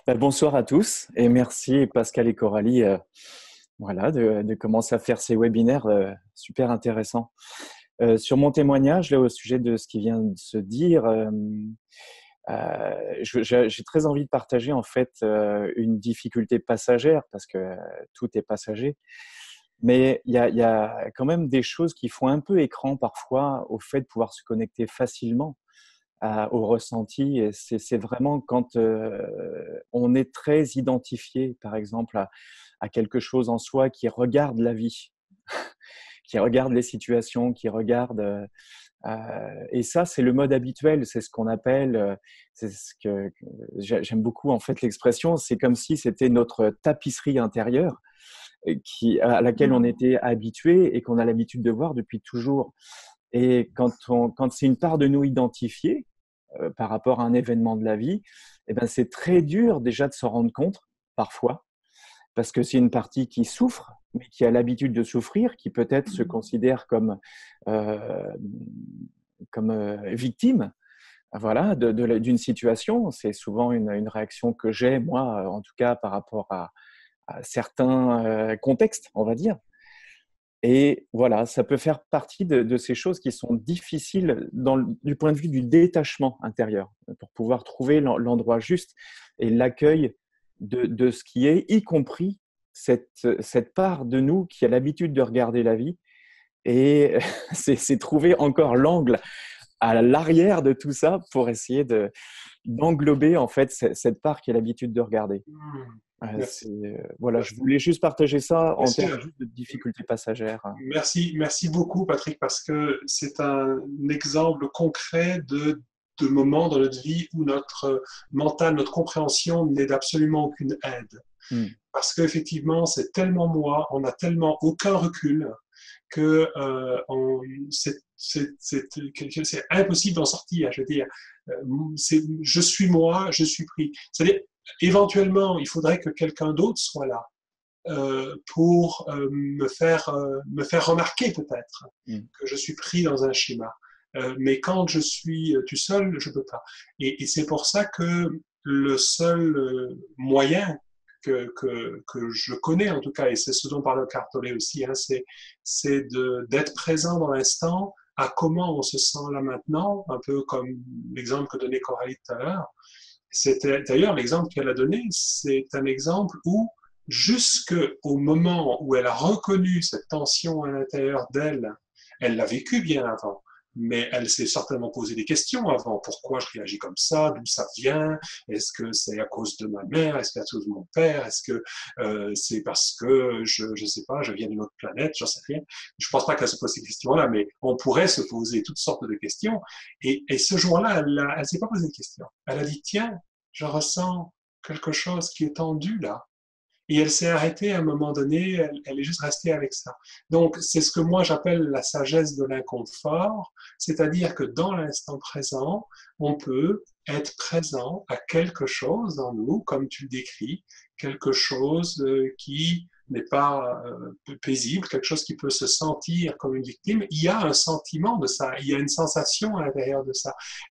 Bonsoir à tous et merci Pascal et Coralie de commencer à faire ces webinaires super intéressants. Sur mon témoignage, là, au sujet de ce qui vient de se dire, j'ai très envie de partager en fait une difficulté passagère parce que tout est passager. Mais il y a quand même des choses qui font un peu écran parfois au fait de pouvoir se connecter facilement au ressenti. Et c'est vraiment quand on est très identifié, par exemple, à quelque chose en soi qui regarde la vie, qui regarde les situations, qui regarde. Et ça, c'est le mode habituel. C'est ce qu'on appelle. C'est ce que j'aime beaucoup en fait l'expression. C'est comme si c'était notre tapisserie intérieure à laquelle on était habitué et qu'on a l'habitude de voir depuis toujours. Et quand c'est une part de nous identifiée, par rapport à un événement de la vie, eh ben, c'est très dur déjà de s'en rendre compte, parfois, parce que c'est une partie qui souffre, mais qui a l'habitude de souffrir, qui peut-être se considère euh, comme victime voilà, d'une situation. C'est souvent une réaction que j'ai, moi, en tout cas, par rapport à certains contextes, on va dire. Et voilà, ça peut faire partie de ces choses qui sont difficiles du point de vue du détachement intérieur, pour pouvoir trouver l'endroit juste et l'accueil de ce qui est, y compris cette part de nous qui a l'habitude de regarder la vie. Et c'est trouver encore l'angle à l'arrière de tout ça pour essayer d'englober en fait cette part qui a l'habitude de regarder. Merci. Voilà, je Merci. voulais juste partager ça Bien en termes sûr. juste de difficultés passagères. Merci beaucoup, Patrick, parce que c'est un exemple concret de moments dans notre vie où notre mental, notre compréhension n'est absolument aucune aide. Hmm. Parce qu'effectivement, c'est tellement moi, on n'a tellement aucun recul que c'est impossible d'en sortir. Je veux dire, je suis moi, je suis pris. C'est-à-dire, éventuellement, il faudrait que quelqu'un d'autre soit là pour me faire remarquer peut-être Mm. que je suis pris dans un schéma. Mais quand je suis tout seul, je ne peux pas. Et c'est pour ça que le seul moyen que je connais en tout cas, et c'est ce dont parle Cartolé aussi, hein, c'est d'être présent dans l'instant, à comment on se sent là maintenant, un peu comme l'exemple que donnait Coralie tout à l'heure. C'était d'ailleurs l'exemple qu'elle a donné, c'est un exemple où jusqu'au moment où elle a reconnu cette tension à l'intérieur d'elle, elle l'a vécu bien avant, mais elle s'est certainement posé des questions avant. Pourquoi je réagis comme ça? D'où ça vient? Est-ce que c'est à cause de ma mère? Est-ce que c'est à cause de mon père? Est-ce que c'est parce que je sais pas, je viens d'une autre planète? J'en sais rien. Je pense pas qu'elle se pose ces questions-là, mais on pourrait se poser toutes sortes de questions. Et ce jour-là, elle s'est pas posé de questions. Elle a dit, tiens, je ressens quelque chose qui est tendu là. Et elle s'est arrêtée à un moment donné, elle est juste restée avec ça. Donc, c'est ce que moi j'appelle la sagesse de l'inconfort, c'est-à-dire que dans l'instant présent, on peut être présent à quelque chose dans nous, comme tu le décris, quelque chose qui n'est pas paisible, quelque chose qui peut se sentir comme une victime. Il y a un sentiment de ça, il y a une sensation à l'intérieur de ça.